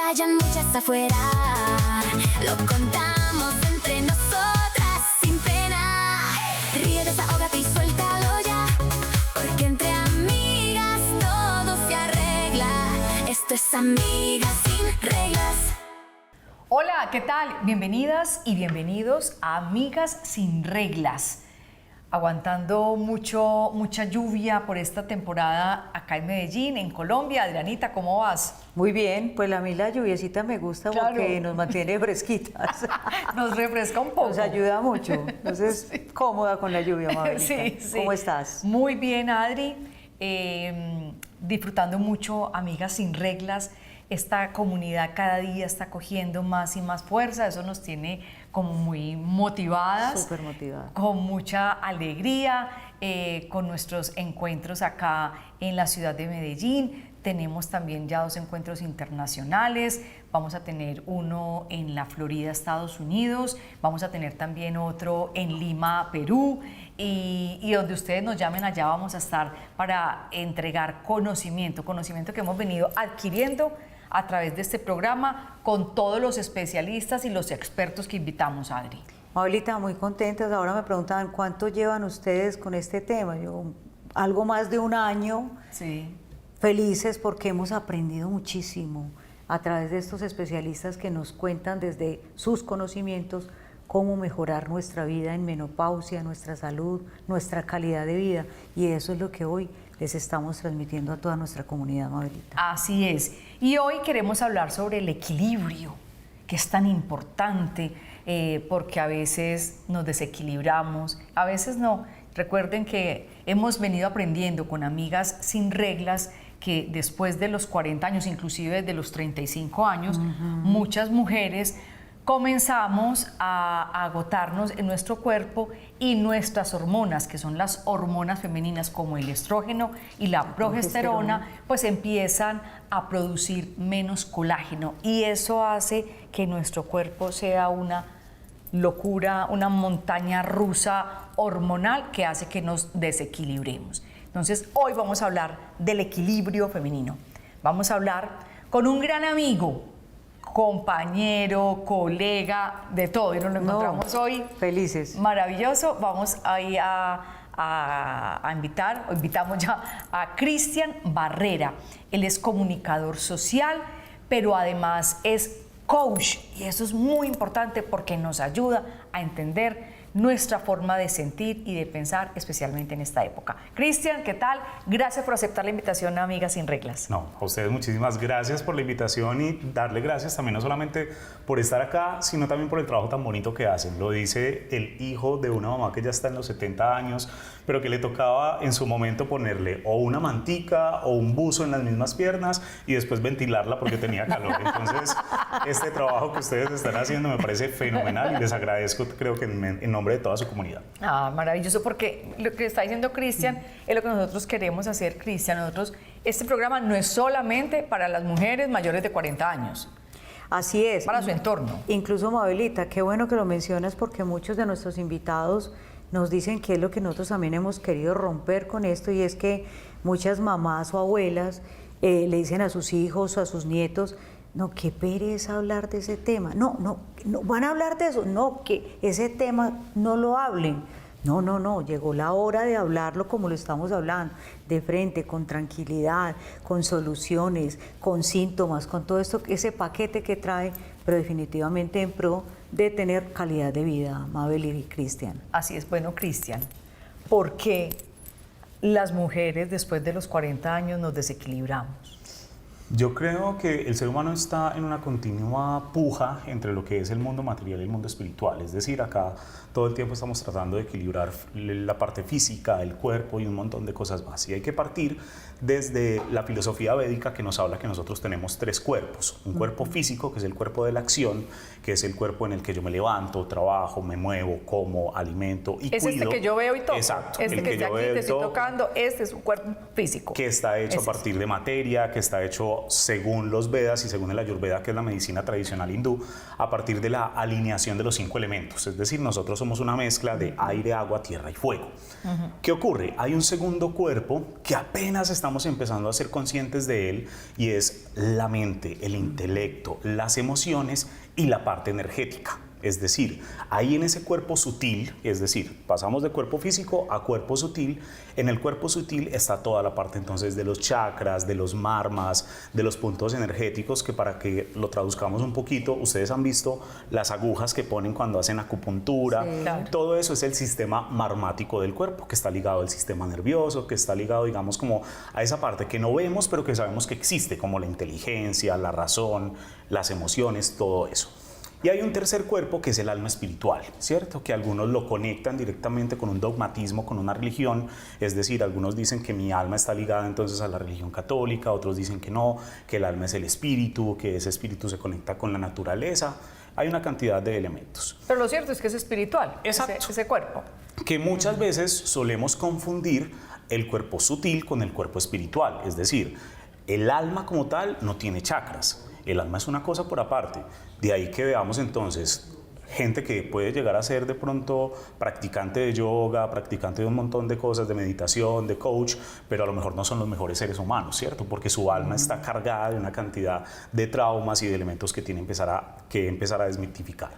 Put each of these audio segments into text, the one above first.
callan muchas afuera, lo contamos entre nosotras sin pena. Ríe, desahógate y suéltalo ya, porque entre amigas todo se arregla. Esto es Amigas Sin Reglas. Hola, ¿qué tal? Bienvenidas y bienvenidos a Amigas Sin Reglas. Aguantando mucha lluvia por esta temporada acá en Medellín, en Colombia. Adrianita, ¿cómo vas? Muy bien, pues a mí la lluviecita me gusta porque nos mantiene fresquitas. Nos refresca un poco. Nos ayuda mucho. Entonces, sí. Cómoda con la lluvia, Mabelita. Sí. ¿Cómo estás? Muy bien, Adri. Disfrutando mucho Amigas Sin Reglas. Esta comunidad cada día está cogiendo más y más fuerza. Eso nos tiene como muy motivadas. Súper motivadas. Con mucha alegría, con nuestros encuentros acá en la ciudad de Medellín. Tenemos también ya 2 encuentros internacionales. Vamos a tener uno en la Florida, Estados Unidos. Vamos a tener también otro en Lima, Perú. Y donde ustedes nos llamen, allá vamos a estar para entregar conocimiento que hemos venido adquiriendo a través de este programa con todos los especialistas y los expertos que invitamos, Adri. Mabelita, muy contentas. Ahora me preguntaban cuánto llevan ustedes con este tema. Yo, algo más de 1 año. Sí. Felices porque hemos aprendido muchísimo a través de estos especialistas que nos cuentan desde sus conocimientos cómo mejorar nuestra vida en menopausia, nuestra salud, nuestra calidad de vida. Y eso es lo que hoy les estamos transmitiendo a toda nuestra comunidad, Mabelita. Así es. Y hoy queremos hablar sobre el equilibrio, que es tan importante, porque a veces nos desequilibramos, a veces no. Recuerden que hemos venido aprendiendo con Amigas Sin Reglas que después de los 40 años, inclusive desde los 35 años, muchas mujeres comenzamos a agotarnos en nuestro cuerpo y nuestras hormonas, que son las hormonas femeninas como el estrógeno y la progesterona, pues empiezan a producir menos colágeno y eso hace que nuestro cuerpo sea una locura, una montaña rusa hormonal que hace que nos desequilibremos. Entonces, hoy vamos a hablar del equilibrio femenino. Vamos a hablar con un gran amigo, compañero, colega, de todo, y nos lo encontramos hoy. Felices. Maravilloso. Vamos ahí invitamos ya a Cristian Barrera. Él es comunicador social, pero además es coach, y eso es muy importante porque nos ayuda a entender nuestra forma de sentir y de pensar, especialmente en esta época. Cristian, ¿qué tal? Gracias por aceptar la invitación a Amigas Sin Reglas. No, a ustedes muchísimas gracias por la invitación y darle gracias también no solamente por estar acá, sino también por el trabajo tan bonito que hacen. Lo dice el hijo de una mamá que ya está en los 70 años, pero que le tocaba en su momento ponerle o una mantica o un buzo en las mismas piernas y después ventilarla porque tenía calor. Entonces, este trabajo que ustedes están haciendo me parece fenomenal y les agradezco, creo que en nombre de toda su comunidad. Maravilloso, porque lo que está diciendo Cristian es lo que nosotros queremos hacer, Cristian. Este programa no es solamente para las mujeres mayores de 40 años. Así es. Para su entorno. Incluso, Mabelita, qué bueno que lo mencionas porque muchos de nuestros invitados nos dicen que es lo que nosotros también hemos querido romper con esto, y es que muchas mamás o abuelas le dicen a sus hijos o a sus nietos: no, qué pereza hablar de ese tema. No, van a hablar de eso. No, que ese tema no lo hablen. No, llegó la hora de hablarlo como lo estamos hablando, de frente, con tranquilidad, con soluciones, con síntomas, con todo esto, ese paquete que trae, pero definitivamente en pro de tener calidad de vida, Mabel y Cristian. Así es. Bueno, Cristian, ¿por qué las mujeres después de los 40 años nos desequilibramos? Yo creo que el ser humano está en una continua puja entre lo que es el mundo material y el mundo espiritual. Es decir, acá todo el tiempo estamos tratando de equilibrar la parte física, el cuerpo y un montón de cosas más. Y hay que partir desde la filosofía védica, que nos habla que nosotros tenemos 3 cuerpos. Un cuerpo físico, que es el cuerpo de la acción, que es el cuerpo en el que yo me levanto, trabajo, me muevo, como, alimento y es cuido. Este que yo veo y toco. Exacto. Este que está aquí, te estoy tocando, este es un cuerpo físico. Que está hecho a partir de materia, que está hecho pero según los Vedas y según el Ayurveda, que es la medicina tradicional hindú, a partir de la alineación de los 5 elementos. Es decir, nosotros somos una mezcla de aire, agua, tierra y fuego. ¿Qué ocurre? Hay un segundo cuerpo que apenas estamos empezando a ser conscientes de él, y es la mente, el intelecto, las emociones y la parte energética. Es decir, ahí en ese cuerpo sutil, es decir, pasamos de cuerpo físico a cuerpo sutil, en el cuerpo sutil está toda la parte entonces de los chakras, de los marmas, de los puntos energéticos, que para que lo traduzcamos un poquito, ustedes han visto las agujas que ponen cuando hacen acupuntura, Sí. Claro. todo eso es el sistema marmático del cuerpo, que está ligado al sistema nervioso, que está ligado, digamos, como a esa parte que no vemos, pero que sabemos que existe, como la inteligencia, la razón, las emociones, todo eso. Y hay un tercer cuerpo que es el alma espiritual, ¿cierto? Que algunos lo conectan directamente con un dogmatismo, con una religión, es decir, algunos dicen que mi alma está ligada entonces a la religión católica, otros dicen que no, que el alma es el espíritu, que ese espíritu se conecta con la naturaleza. Hay una cantidad de elementos. Pero lo cierto es que es espiritual, Exacto. ese cuerpo. Que muchas veces solemos confundir el cuerpo sutil con el cuerpo espiritual, es decir, el alma como tal no tiene chakras, el alma es una cosa por aparte. De ahí que veamos entonces gente que puede llegar a ser de pronto practicante de yoga, practicante de un montón de cosas, de meditación, de coach, pero a lo mejor no son los mejores seres humanos, ¿cierto? Porque su alma está cargada de una cantidad de traumas y de elementos que tiene que empezar a desmitificar.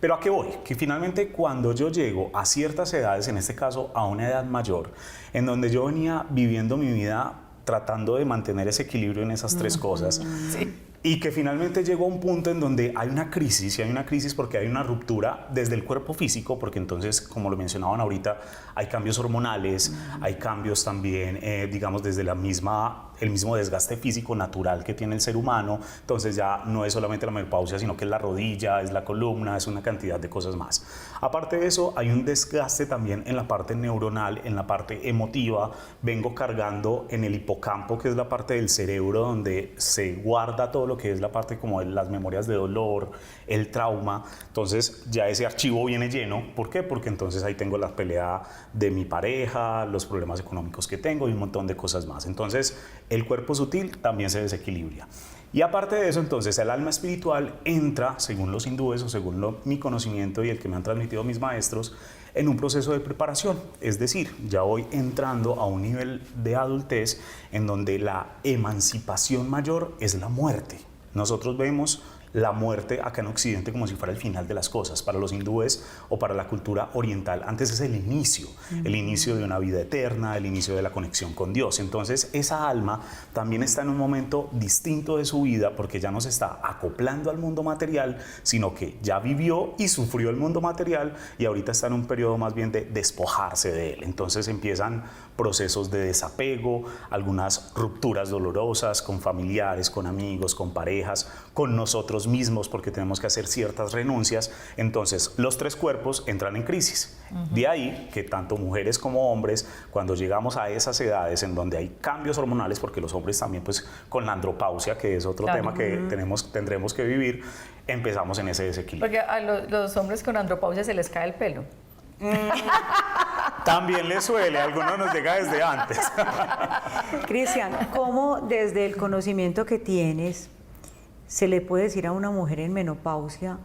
Pero ¿a qué voy? Que finalmente cuando yo llego a ciertas edades, en este caso a una edad mayor, en donde yo venía viviendo mi vida tratando de mantener ese equilibrio en esas 3 cosas, Sí. y que finalmente llegó a un punto en donde hay una crisis, y hay una crisis porque hay una ruptura desde el cuerpo físico, porque entonces, como lo mencionaban ahorita, hay cambios hormonales, hay cambios también, digamos, desde el mismo desgaste físico natural que tiene el ser humano. Entonces ya no es solamente la menopausia, sino que es la rodilla, es la columna, es una cantidad de cosas más. Aparte de eso, hay un desgaste también en la parte neuronal, en la parte emotiva. Vengo cargando en el hipocampo, que es la parte del cerebro donde se guarda todo lo que es la parte como de las memorias de dolor, el trauma. Entonces ya ese archivo viene lleno. ¿Por qué? Porque entonces ahí tengo la pelea de mi pareja, los problemas económicos que tengo y un montón de cosas más. Entonces el cuerpo sutil también se desequilibra. Y aparte de eso, entonces el alma espiritual entra, según los hindúes o según mi conocimiento y el que me han transmitido mis maestros, en un proceso de preparación. Es decir, ya voy entrando a un nivel de adultez en donde la emancipación mayor es la muerte. Nosotros vemos la muerte acá en Occidente como si fuera el final de las cosas. Para los hindúes o para la cultura oriental, antes es el inicio de una vida eterna, el inicio de la conexión con Dios. Entonces esa alma también está en un momento distinto de su vida, porque ya no se está acoplando al mundo material, sino que ya vivió y sufrió el mundo material y ahorita está en un periodo más bien de despojarse de él. Entonces empiezan procesos de desapego, algunas rupturas dolorosas con familiares, con amigos, con parejas, con nosotros mismos, porque tenemos que hacer ciertas renuncias. Entonces los 3 cuerpos entran en crisis. De ahí que tanto mujeres como hombres, cuando llegamos a esas edades en donde hay cambios hormonales, porque los hombres también pues con la andropausia, que es otro tema que tendremos que vivir, empezamos en ese desequilibrio. Porque a los hombres con andropausia se les cae el pelo. También les suele, a algunos nos llega desde antes. Cristian, ¿cómo desde el conocimiento que tienes se le puede decir a una mujer en menopausia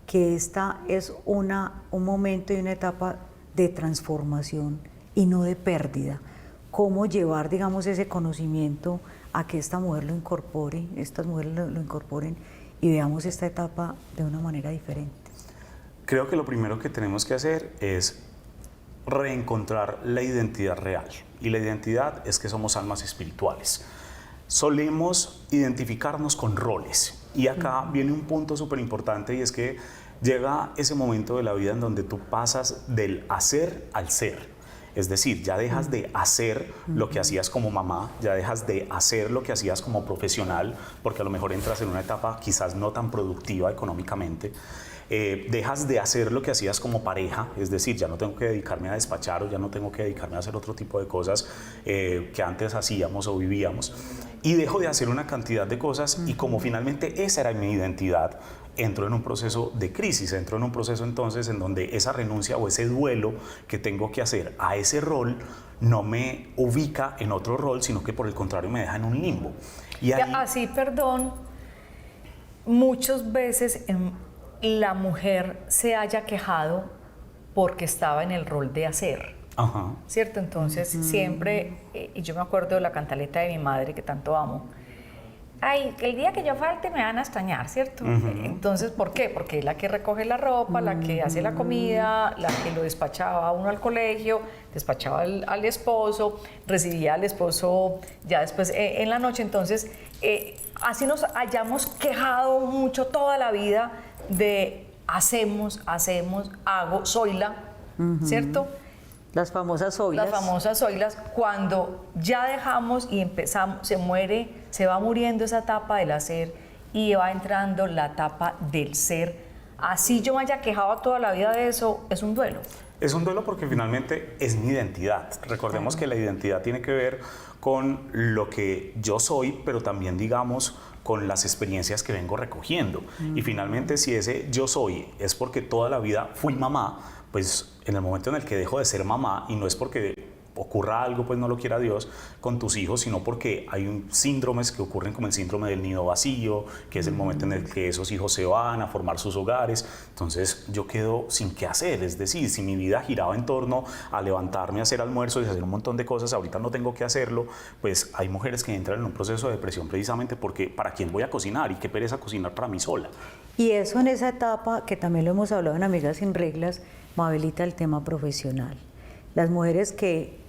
que esta es un momento y una etapa de transformación y no de pérdida? ¿Cómo llevar, digamos, ese conocimiento a que esta mujer lo incorpore, estas mujeres lo incorporen y veamos esta etapa de una manera diferente? Creo que lo primero que tenemos que hacer es reencontrar la identidad real. Y la identidad es que somos almas espirituales. Solemos identificarnos con roles. Y acá viene un punto súper importante, y es que llega ese momento de la vida en donde tú pasas del hacer al ser. Es decir, ya dejas de hacer lo que hacías como mamá, ya dejas de hacer lo que hacías como profesional, porque a lo mejor entras en una etapa quizás no tan productiva económicamente, dejas de hacer lo que hacías como pareja, es decir, ya no tengo que dedicarme a despachar o ya no tengo que dedicarme a hacer otro tipo de cosas que antes hacíamos o vivíamos, y dejo de hacer una cantidad de cosas y como finalmente esa era mi identidad, entro en un proceso de crisis, entro en un proceso entonces en donde esa renuncia o ese duelo que tengo que hacer a ese rol no me ubica en otro rol, sino que por el contrario me deja en un limbo. Y ahí, Así, perdón, muchas veces la mujer se haya quejado porque estaba en el rol de hacer, ajá, ¿cierto? Entonces siempre, y yo me acuerdo de la cantaleta de mi madre que tanto amo, ay, el día que yo falte me van a extrañar, ¿cierto? Entonces, ¿por qué? Porque es la que recoge la ropa, la que hace la comida, la que lo despachaba a uno al colegio, despachaba al esposo, recibía al esposo ya después en la noche. Entonces, así nos hayamos quejado mucho toda la vida de hacemos, hago, soyla, ¿cierto? Las famosas oilas. Las famosas oilas, cuando ya dejamos y empezamos, se va muriendo esa etapa del hacer y va entrando la etapa del ser. Así yo me haya quejado toda la vida de eso, es un duelo. es un duelo porque finalmente es mi identidad. Recordemos que la identidad tiene que ver con lo que yo soy, pero también, digamos, con las experiencias que vengo recogiendo. Y finalmente, si ese yo soy es porque toda la vida fui mamá, pues en el momento en el que dejo de ser mamá, y no es porque ocurra algo, pues no lo quiera Dios, con tus hijos, sino porque hay síndromes que ocurren como el síndrome del nido vacío, que es el momento en el que esos hijos se van a formar sus hogares. Entonces yo quedo sin qué hacer, es decir, si mi vida giraba en torno a levantarme, a hacer almuerzos y hacer un montón de cosas, ahorita no tengo que hacerlo, pues hay mujeres que entran en un proceso de depresión precisamente porque ¿para quién voy a cocinar? Y qué pereza cocinar para mí sola. Y eso en esa etapa, que también lo hemos hablado en Amigas Sin Reglas, Mabelita, el tema profesional. Las mujeres que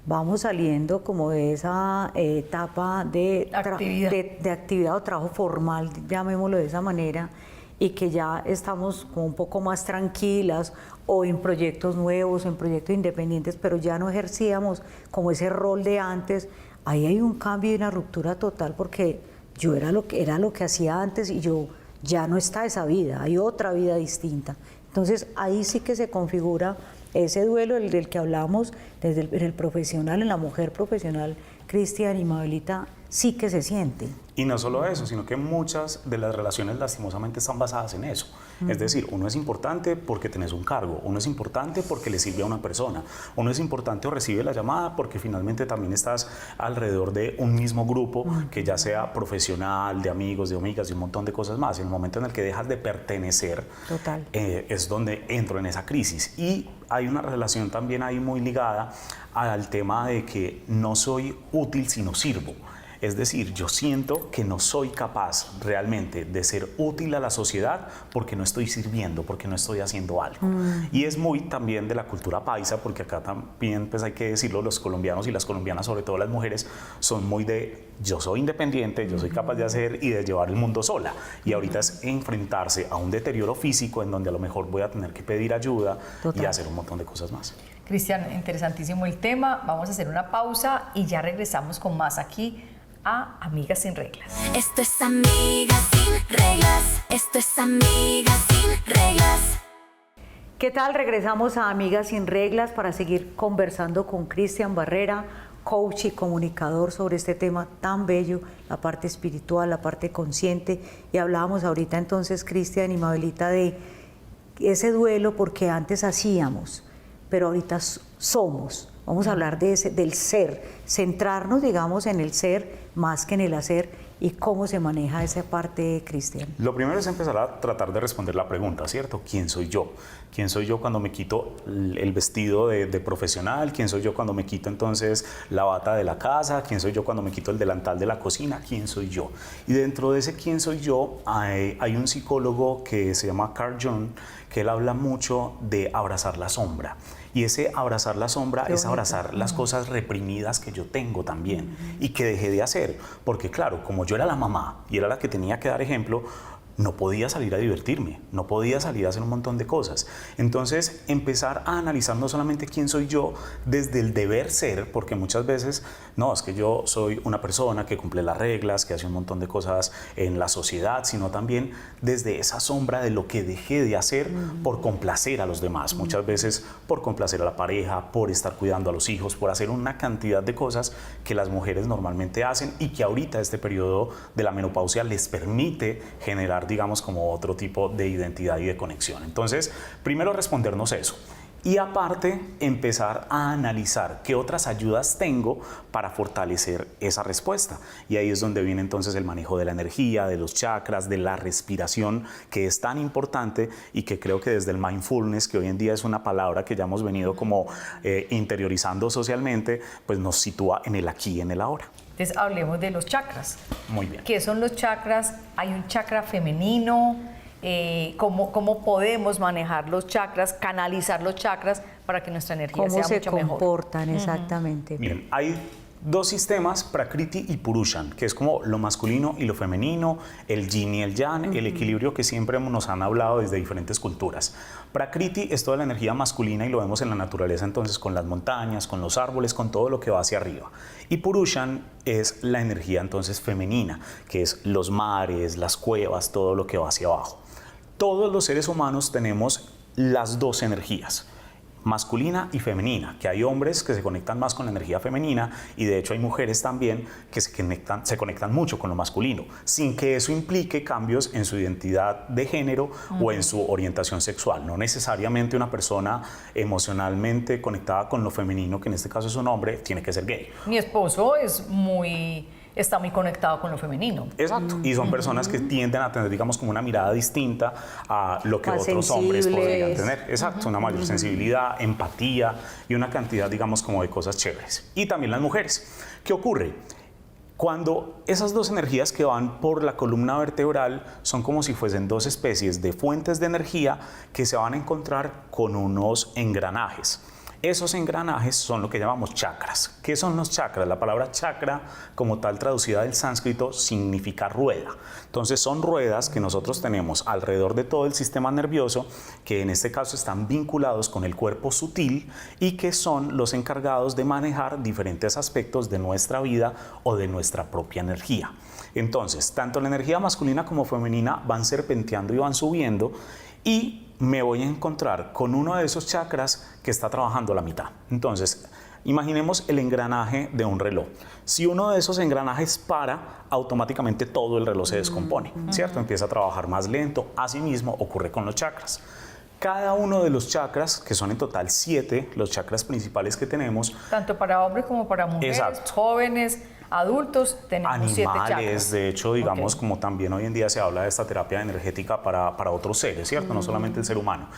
vamos saliendo como de esa etapa de actividad o trabajo formal, llamémoslo de esa manera, y que ya estamos como un poco más tranquilas o en proyectos nuevos, en proyectos independientes, pero ya no ejercíamos como ese rol de antes. Ahí hay un cambio y una ruptura total, porque yo era lo que hacía antes y yo ya no está esa vida, hay otra vida distinta. Entonces ahí sí que se configura ese duelo del que hablamos desde el profesional, en la mujer profesional, Cristian y Mabelita, sí que se siente. Y no solo eso, sino que muchas de las relaciones lastimosamente están basadas en eso. Es decir, uno es importante porque tenés un cargo, uno es importante porque le sirve a una persona, uno es importante o recibe la llamada porque finalmente también estás alrededor de un mismo grupo, que ya sea profesional, de amigos, de amigas, de un montón de cosas más. En el momento en el que dejas de pertenecer, Total. Es donde entro en esa crisis. Y hay una relación también ahí muy ligada al tema de que no soy útil sino sirvo. Es decir, yo siento que no soy capaz realmente de ser útil a la sociedad porque no estoy sirviendo, porque no estoy haciendo algo. Y es muy también de la cultura paisa, porque acá también, pues hay que decirlo, los colombianos y las colombianas, sobre todo las mujeres, son muy de yo soy independiente, yo soy capaz de hacer y de llevar el mundo sola. Y ahorita es enfrentarse a un deterioro físico en donde a lo mejor voy a tener que pedir ayuda. Total. Y hacer un montón de cosas más. Cristian, interesantísimo el tema. Vamos a hacer una pausa y ya regresamos con más aquí a Amigas Sin Reglas. Esto es Amigas Sin Reglas. Esto es Amigas Sin Reglas. ¿Qué tal? Regresamos a Amigas Sin Reglas para seguir conversando con Cristian Barrera, coach y comunicador, sobre este tema tan bello, la parte espiritual, la parte consciente. Y hablábamos ahorita entonces, Cristian y Mabelita, de ese duelo porque antes hacíamos, pero ahorita somos. Vamos a hablar de del ser, centrarnos, digamos, en el ser más que en el hacer, y cómo se maneja esa parte, Cristian. Lo primero es empezar a tratar de responder la pregunta, ¿cierto? ¿Quién soy yo? ¿Quién soy yo cuando me quito el vestido de profesional? ¿Quién soy yo cuando me quito entonces la bata de la casa? ¿Quién soy yo cuando me quito el delantal de la cocina? ¿Quién soy yo? Y dentro de ese quién soy yo hay un psicólogo que se llama Carl Jung, que él habla mucho de abrazar la sombra. Y ese abrazar la sombra es abrazar las cosas reprimidas que yo tengo también y que dejé de hacer. Porque claro, como yo era la mamá y era la que tenía que dar ejemplo, no podía salir a divertirme, no podía salir a hacer un montón de cosas. Entonces, empezar a analizar no solamente quién soy yo desde el deber ser, porque muchas veces, no, es que yo soy una persona que cumple las reglas, que hace un montón de cosas en la sociedad, sino también desde esa sombra de lo que dejé de hacer por complacer a los demás. Muchas veces por complacer a la pareja, por estar cuidando a los hijos, por hacer una cantidad de cosas que las mujeres normalmente hacen y que ahorita este periodo de la menopausia les permite generar, digamos, como otro tipo de identidad y de conexión. Entonces, primero respondernos eso. Y aparte, empezar a analizar qué otras ayudas tengo para fortalecer esa respuesta. Y ahí es donde viene entonces el manejo de la energía, de los chakras, de la respiración, que es tan importante y que creo que desde el mindfulness, que hoy en día es una palabra que ya hemos venido como interiorizando socialmente, pues nos sitúa en el aquí y en el ahora. Entonces hablemos de los chakras. Muy bien. ¿Qué son los chakras? ¿Hay un chakra femenino? ¿Cómo podemos manejar los chakras, canalizar los chakras para que nuestra energía sea mucho mejor? ¿Cómo se comportan exactamente? Miren, hay dos sistemas, Prakriti y Purushan, que es como lo masculino y lo femenino, el yin y el yang, el equilibrio que siempre nos han hablado desde diferentes culturas. Prakriti es toda la energía masculina y lo vemos en la naturaleza entonces con las montañas, con los árboles, con todo lo que va hacia arriba. Y Purushan es la energía entonces femenina, que es los mares, las cuevas, todo lo que va hacia abajo. Todos los seres humanos tenemos las dos energías, masculina y femenina, que hay hombres que se conectan más con la energía femenina y de hecho hay mujeres también que se conectan mucho con lo masculino, sin que eso implique cambios en su identidad de género o en su orientación sexual. No necesariamente una persona emocionalmente conectada con lo femenino, que en este caso es un hombre, tiene que ser gay. Mi esposo está muy conectado con lo femenino. Exacto, y son personas que tienden a tener, digamos, como una mirada distinta a lo que Más otros hombres podrían sensibles. tener. Exacto, una mayor sensibilidad, empatía y una cantidad, digamos, como de cosas chéveres. Y también las mujeres. ¿Qué ocurre? Cuando esas dos energías que van por la columna vertebral son como si fuesen dos especies de fuentes de energía que se van a encontrar con unos engranajes. Esos engranajes son lo que llamamos chakras. ¿Qué son los chakras? La palabra chakra, como tal traducida del sánscrito, significa rueda. Entonces son ruedas que nosotros tenemos alrededor de todo el sistema nervioso, que en este caso están vinculados con el cuerpo sutil y que son los encargados de manejar diferentes aspectos de nuestra vida o de nuestra propia energía. Entonces, tanto la energía masculina como femenina van serpenteando y van subiendo y me voy a encontrar con uno de esos chakras que está trabajando a la mitad. Entonces, imaginemos el engranaje de un reloj. Si uno de esos engranajes para, automáticamente todo el reloj se descompone, ¿cierto? Empieza a trabajar más lento. Asimismo, ocurre con los chakras. Cada uno de los chakras, que son en total 7, los chakras principales que tenemos. Tanto para hombres como para mujeres, Exacto. jóvenes, adultos, tenemos 7 chakras. Animales, de hecho, digamos, Ok. como también hoy en día se habla de esta terapia energética para otros seres, ¿cierto? No solamente el ser humano.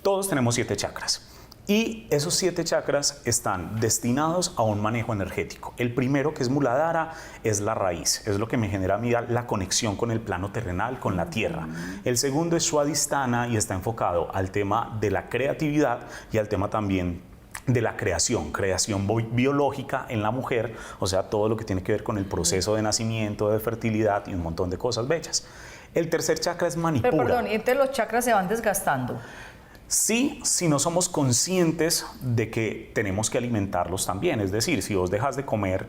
Todos tenemos 7 chakras. Y esos 7 chakras están destinados a un manejo energético. El primero, que es Muladhara, es la raíz, es lo que me genera a mí la conexión con el plano terrenal, con la tierra. El segundo es Swadhisthana y está enfocado al tema de la creatividad y al tema también de la creación biológica en la mujer, o sea, todo lo que tiene que ver con el proceso de nacimiento, de fertilidad y un montón de cosas bellas. El tercer chakra es Manipura. Pero perdón, entonces los chakras se van desgastando. Sí, si no somos conscientes de que tenemos que alimentarlos también. Es decir, si vos dejas de comer,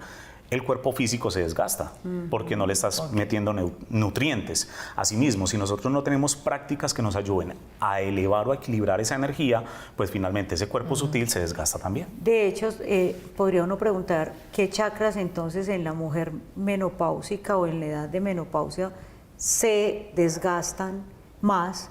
el cuerpo físico se desgasta porque no le estás metiendo nutrientes. Asimismo, si nosotros no tenemos prácticas que nos ayuden a elevar o a equilibrar esa energía, pues finalmente ese cuerpo sutil se desgasta también. De hecho, podría uno preguntar qué chakras entonces en la mujer menopáusica o en la edad de menopausia se desgastan más,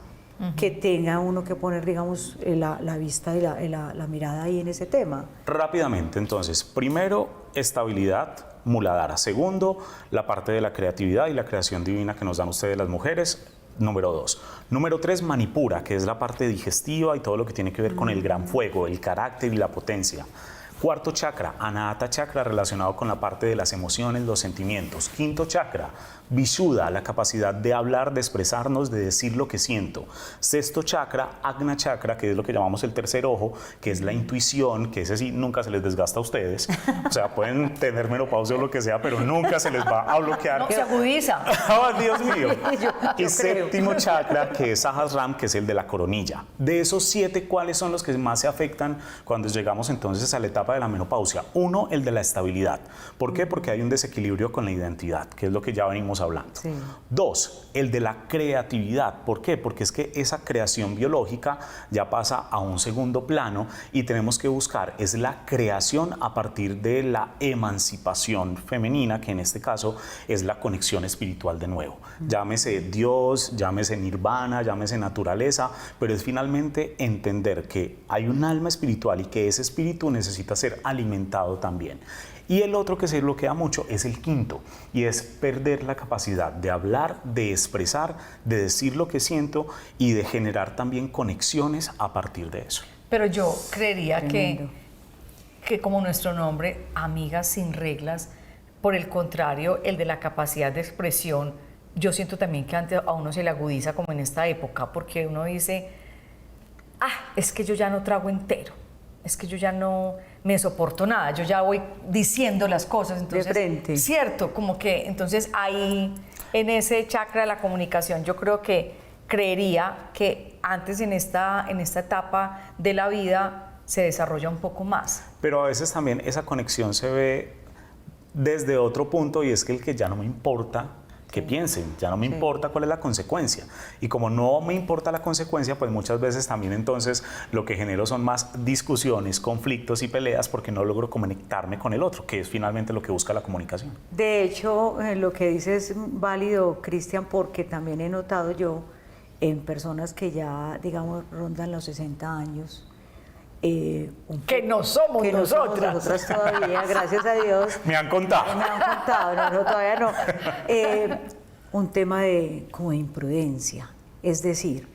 que tenga uno que poner, digamos, la vista y la mirada ahí en ese tema. Rápidamente, entonces, primero, estabilidad, Muladhara. Segundo, la parte de la creatividad y la creación divina que nos dan ustedes las mujeres. Número 2. Número 3, Manipura, que es la parte digestiva y todo lo que tiene que ver con el gran fuego, el carácter y la potencia. Cuarto chakra, Anahata chakra, relacionado con la parte de las emociones, los sentimientos. Quinto chakra, Vishuddha, la capacidad de hablar, de expresarnos, de decir lo que siento. Sexto chakra, Agna chakra, que es lo que llamamos el tercer ojo, que es la intuición, que ese sí nunca se les desgasta a ustedes. O sea, pueden tener menopausia o lo que sea, pero nunca se les va a bloquear. No, se agudiza. ¡Oh, Dios mío! Yo Y creo. séptimo chakra, que es Sahasrara, que es el de la coronilla. De esos 7, ¿cuáles son los que más se afectan cuando llegamos entonces a la etapa de la menopausia? Uno, el de la estabilidad. ¿Por qué? Porque hay un desequilibrio con la identidad, que es lo que ya venimos hablando. Sí. 2, el de la creatividad. ¿Por qué? Porque es que esa creación biológica ya pasa a un segundo plano y tenemos que buscar es la creación a partir de la emancipación femenina, que en este caso es la conexión espiritual de nuevo. Llámese Dios, llámese Nirvana, llámese naturaleza, pero es finalmente entender que hay un alma espiritual y que ese espíritu necesita ser alimentado también. Y el otro que se bloquea mucho es el quinto, y es perder la capacidad de hablar, de expresar, de decir lo que siento y de generar también conexiones a partir de eso. Pero yo creería Tremendo. que como nuestro nombre, Amigas Sin Reglas, por el contrario, el de la capacidad de expresión, yo siento también que antes a uno se le agudiza como en esta época, porque uno dice, es que yo ya no trago entero, es que yo ya no me soporto nada, yo ya voy diciendo las cosas, entonces, De frente. cierto, como que entonces ahí en ese chakra de la comunicación yo creo que creería que antes en esta etapa de la vida se desarrolla un poco más. Pero a veces también esa conexión se ve desde otro punto, y es que el que ya no me importa que piensen, ya no me importa cuál es la consecuencia. Y como no me importa la consecuencia, pues muchas veces también entonces lo que genero son más discusiones, conflictos y peleas porque no logro conectarme con el otro, que es finalmente lo que busca la comunicación. De hecho, lo que dices es válido, Cristian, porque también he notado yo en personas que ya, digamos, rondan los 60 años. Que no somos que no somos nosotras. nosotras todavía, gracias a Dios. Me han contado. Me han contado, no, todavía no. Un tema como de imprudencia, es decir,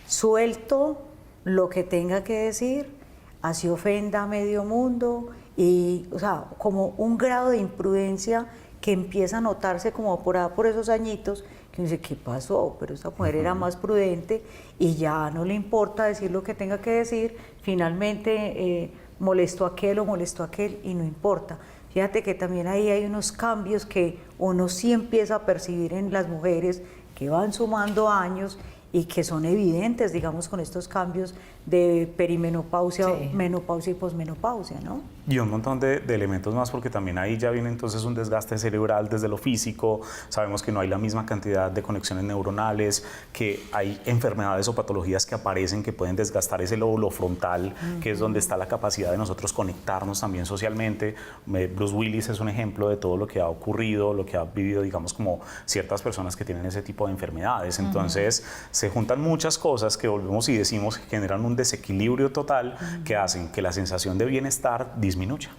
suelto lo que tenga que decir, así ofenda a medio mundo, y, o sea, como un grado de imprudencia que empieza a notarse como por esos añitos, que uno dice, ¿qué pasó? Pero esta mujer era más prudente y ya no le importa decir lo que tenga que decir, finalmente molestó a aquel o molestó a aquel y no importa. Fíjate que también ahí hay unos cambios que uno sí empieza a percibir en las mujeres que van sumando años y que son evidentes, digamos, con estos cambios de perimenopausia, Sí. menopausia y posmenopausia, ¿no? Y un montón de elementos más, porque también ahí ya viene entonces un desgaste cerebral desde lo físico. Sabemos que no hay la misma cantidad de conexiones neuronales, que hay enfermedades o patologías que aparecen que pueden desgastar ese lóbulo frontal, que es donde está la capacidad de nosotros conectarnos también socialmente. Bruce Willis es un ejemplo de todo lo que ha ocurrido, lo que ha vivido, digamos, como ciertas personas que tienen ese tipo de enfermedades. Entonces, se juntan muchas cosas que volvemos y decimos que generan un desequilibrio total que hacen que la sensación de bienestar disminuya.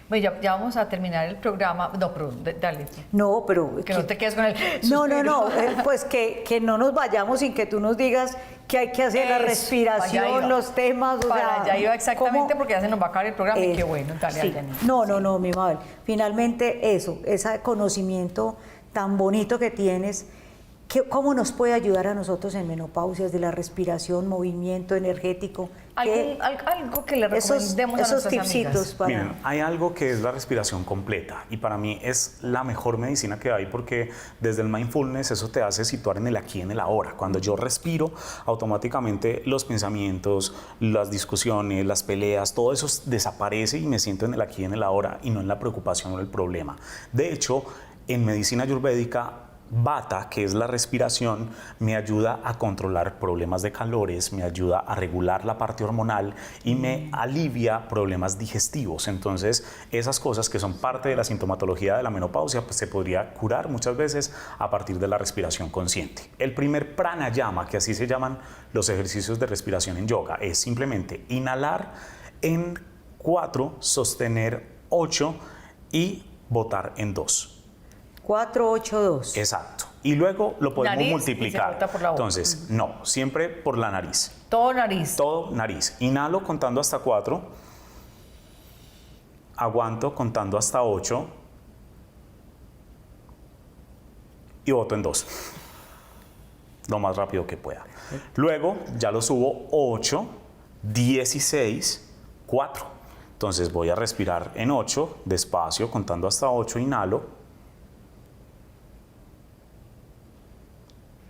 Bueno, ya vamos a terminar el programa. No, pero dale. No, pero... Que no te quedes con el No, suspiro. pues que no nos vayamos sin que tú nos digas que hay que hacer la Eso, respiración, para allá iba. los temas, o Para sea... allá iba exactamente, ¿cómo? porque ya se nos va a acabar el programa y qué Eso, bueno, dale, sí. Janine. No, mi Mabel. Finalmente eso, ese conocimiento tan bonito que tienes, ¿cómo nos puede ayudar a nosotros en menopausias de la respiración, movimiento energético? Algo que le recomendemos a esos nuestras tipsitos amigas. para... Miren, hay algo que es la respiración completa, y para mí es la mejor medicina que hay, porque desde el mindfulness eso te hace situar en el aquí y en el ahora. Cuando yo respiro, automáticamente los pensamientos, las discusiones, las peleas, todo eso desaparece y me siento en el aquí y en el ahora y no en la preocupación o el problema. De hecho, en medicina ayurvédica, Vata, que es la respiración, me ayuda a controlar problemas de calores, me ayuda a regular la parte hormonal y me alivia problemas digestivos. Entonces, esas cosas que son parte de la sintomatología de la menopausia, pues se podría curar muchas veces a partir de la respiración consciente. El primer pranayama, que así se llaman los ejercicios de respiración en yoga, es simplemente inhalar en 4, sostener 8 y botar en 2. 4, 8, 2. Exacto. Y luego lo podemos Nariz y se multiplicar. bota por la boca. Entonces, no, siempre por la nariz. Todo nariz. Todo nariz. Inhalo contando hasta 4. aguanto contando hasta 8 y boto en 2, lo más rápido que pueda. Luego ya lo subo 8, 16, 4. Entonces voy a respirar en 8, despacio, contando hasta 8, inhalo.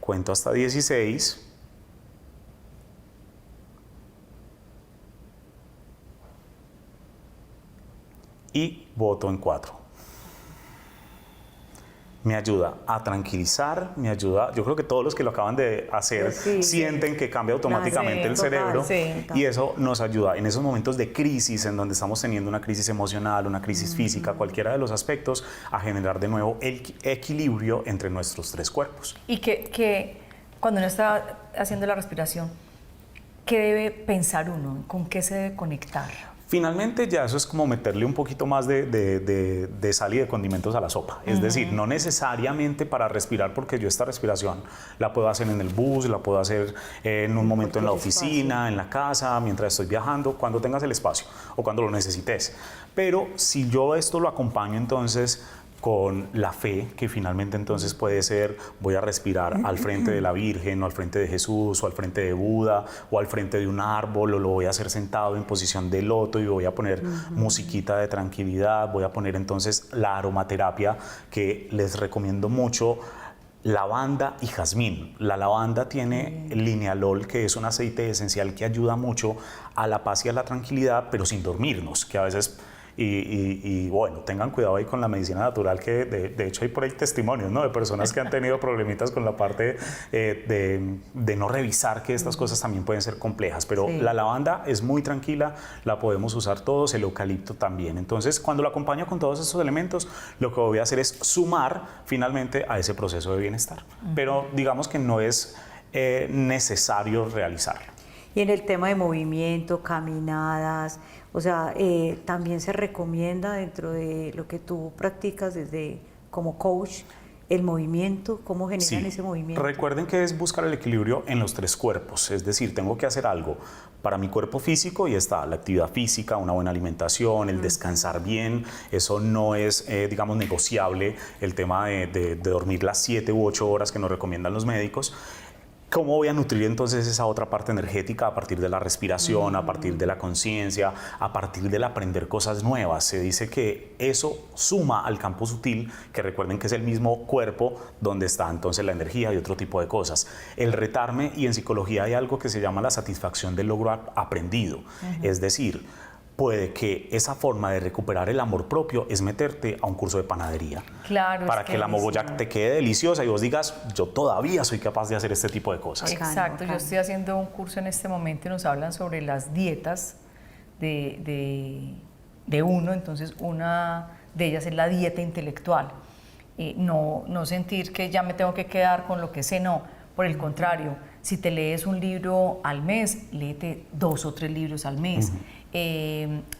Cuento hasta 16. Y boto en 4. Me ayuda a tranquilizar, me ayuda, yo creo que todos los que lo acaban de hacer sienten que cambia automáticamente el cerebro y eso nos ayuda en esos momentos de crisis en donde estamos teniendo una crisis emocional, una crisis física, cualquiera de los aspectos, a generar de nuevo el equilibrio entre nuestros 3 cuerpos. Y que cuando uno está haciendo la respiración, ¿qué debe pensar uno? ¿Con qué se debe conectar? Finalmente ya eso es como meterle un poquito más de sal y de condimentos a la sopa. Es decir, no necesariamente para respirar, porque yo esta respiración la puedo hacer en el bus, la puedo hacer en un momento en la oficina, en la casa, mientras estoy viajando, cuando tengas el espacio o cuando lo necesites. Pero si yo esto lo acompaño entonces con la fe, que finalmente entonces puede ser, voy a respirar al frente de la Virgen, o al frente de Jesús, o al frente de Buda, o al frente de un árbol, o lo voy a hacer sentado en posición de loto y voy a poner musiquita de tranquilidad, voy a poner entonces la aromaterapia, que les recomiendo mucho, lavanda y jazmín. La lavanda tiene linealol, que es un aceite esencial que ayuda mucho a la paz y a la tranquilidad, pero sin dormirnos, que a veces... Y bueno, tengan cuidado ahí con la medicina natural, que de hecho hay por ahí testimonios, ¿no?, de personas que han tenido problemitas con la parte de no revisar que estas cosas también pueden ser complejas, pero la lavanda es muy tranquila, la podemos usar todos, el eucalipto también. Entonces, cuando lo acompaño con todos estos elementos, lo que voy a hacer es sumar finalmente a ese proceso de bienestar, pero digamos que no es necesario realizarlo. Y en el tema de movimiento, caminadas, o sea, también se recomienda dentro de lo que tú practicas desde como coach, el movimiento, cómo generan ese movimiento. Recuerden que es buscar el equilibrio en los 3 cuerpos, es decir, tengo que hacer algo para mi cuerpo físico y está la actividad física, una buena alimentación, el descansar bien, eso no es, digamos, negociable, el tema de dormir las 7 u 8 horas que nos recomiendan los médicos. ¿Cómo voy a nutrir entonces esa otra parte energética? A partir de la respiración, a partir de la conciencia, a partir del aprender cosas nuevas. Se dice que eso suma al campo sutil, que recuerden que es el mismo cuerpo donde está entonces la energía y otro tipo de cosas. El retarme, y en psicología hay algo que se llama la satisfacción del logro aprendido. Es decir, puede que esa forma de recuperar el amor propio es meterte a un curso de panadería. Claro. Para que la mogolla te quede deliciosa y vos digas, yo todavía soy capaz de hacer este tipo de cosas. Exacto, yo estoy haciendo un curso en este momento y nos hablan sobre las dietas de uno, entonces una de ellas es la dieta intelectual. No sentir que ya me tengo que quedar con lo que sé, no, por el contrario, si te lees un libro al mes, léete 2 o 3 libros al mes.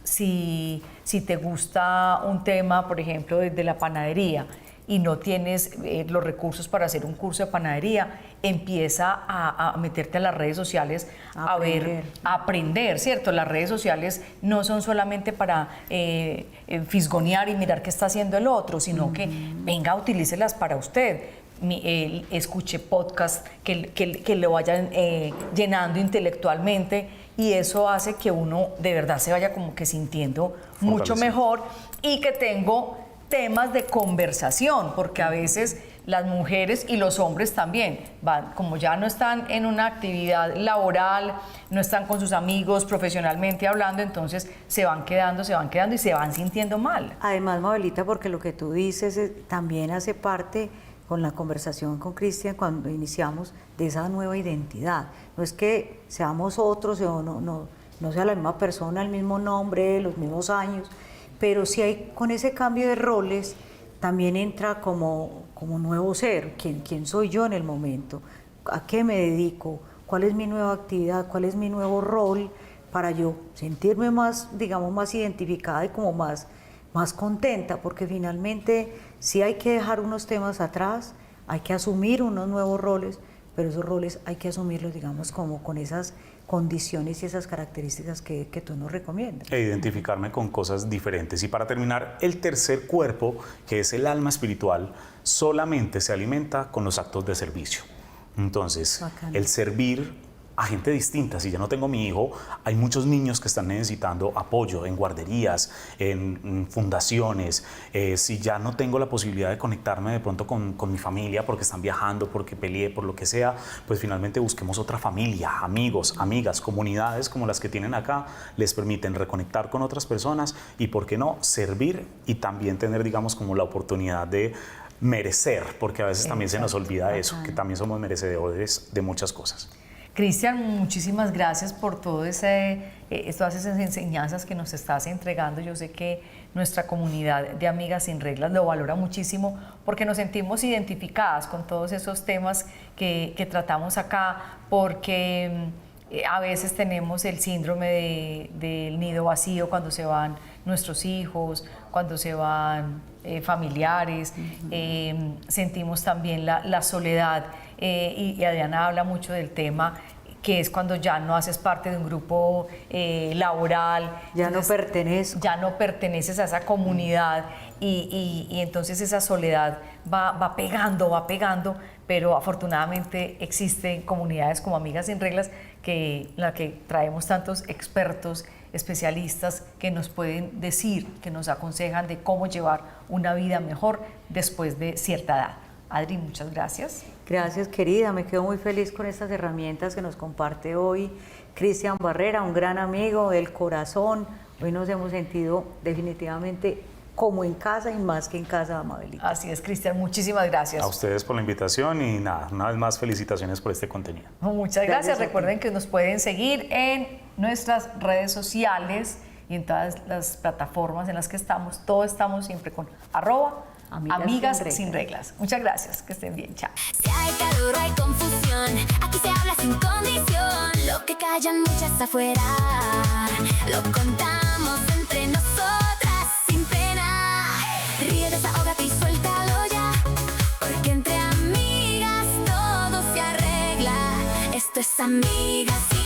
Si te gusta un tema, por ejemplo, desde la panadería y no tienes los recursos para hacer un curso de panadería, empieza a meterte a las redes sociales a aprender, ¿cierto? Las redes sociales no son solamente para fisgonear y mirar qué está haciendo el otro, sino que venga, utilícelas para usted. Escuche podcast que lo vayan llenando intelectualmente, y eso hace que uno de verdad se vaya como que sintiendo mucho mejor, y que tengo temas de conversación, porque a veces las mujeres y los hombres también van, como ya no están en una actividad laboral, no están con sus amigos profesionalmente hablando, entonces se van quedando y se van sintiendo mal. Además, Mabelita, porque lo que tú dices también hace parte con la conversación con Cristian cuando iniciamos de esa nueva identidad. No es que seamos otros o no sea la misma persona, el mismo nombre, los mismos años, pero sí hay, con ese cambio de roles también entra como nuevo ser. ¿Quién soy yo en el momento? ¿A qué me dedico? ¿Cuál es mi nueva actividad? ¿Cuál es mi nuevo rol? Para yo sentirme más, digamos, más identificada y como más contenta, porque finalmente sí hay que dejar unos temas atrás, hay que asumir unos nuevos roles, pero esos roles hay que asumirlos, digamos, como con esas condiciones y esas características que tú nos recomiendas. E identificarme con cosas diferentes. Y para terminar, el tercer cuerpo, que es el alma espiritual, solamente se alimenta con los actos de servicio. Entonces, Bacano. el servir a gente distinta. Si ya no tengo mi hijo, hay muchos niños que están necesitando apoyo en guarderías, en fundaciones. Si ya no tengo la posibilidad de conectarme de pronto con mi familia porque están viajando, porque peleé, por lo que sea, pues finalmente busquemos otra familia, amigos, amigas, comunidades como las que tienen acá, les permiten reconectar con otras personas y, ¿por qué no?, servir y también tener, digamos, como la oportunidad de merecer, porque a veces también se nos olvida eso, que también somos merecedores de muchas cosas. Cristian, muchísimas gracias por todas esas enseñanzas que nos estás entregando. Yo sé que nuestra comunidad de Amigas Sin Reglas lo valora muchísimo porque nos sentimos identificadas con todos esos temas que tratamos acá, porque a veces tenemos el síndrome del nido vacío cuando se van nuestros hijos, cuando se van familiares, sentimos también la soledad, y Adriana habla mucho del tema, que es cuando ya no haces parte de un grupo laboral. Ya entonces, no pertenezco. Ya no perteneces a esa comunidad y entonces esa soledad va pegando, pero afortunadamente existen comunidades como Amigas Sin Reglas, la que traemos tantos expertos, especialistas que nos pueden decir, que nos aconsejan de cómo llevar una vida mejor después de cierta edad. Adri, muchas gracias. Gracias, querida. Me quedo muy feliz con estas herramientas que nos comparte hoy Cristian Barrera, un gran amigo del corazón. Hoy nos hemos sentido definitivamente como en casa y más que en casa, Amabelita. Así es, Cristian, muchísimas gracias. A ustedes por la invitación y nada, una vez más felicitaciones por este contenido. Muchas gracias. Recuerden que nos pueden seguir en nuestras redes sociales y en todas las plataformas en las que estamos. Todos estamos siempre con @Amigas Sin Reglas. Muchas gracias, que estén bien, chao. Si hay calor o hay confusión, aquí se habla sin condición. Lo que callan muchas afuera, lo contamos entre nosotras sin pena. Ríe, desahógate y suéltalo ya, porque entre amigas todo se arregla. Esto es Amigas Sin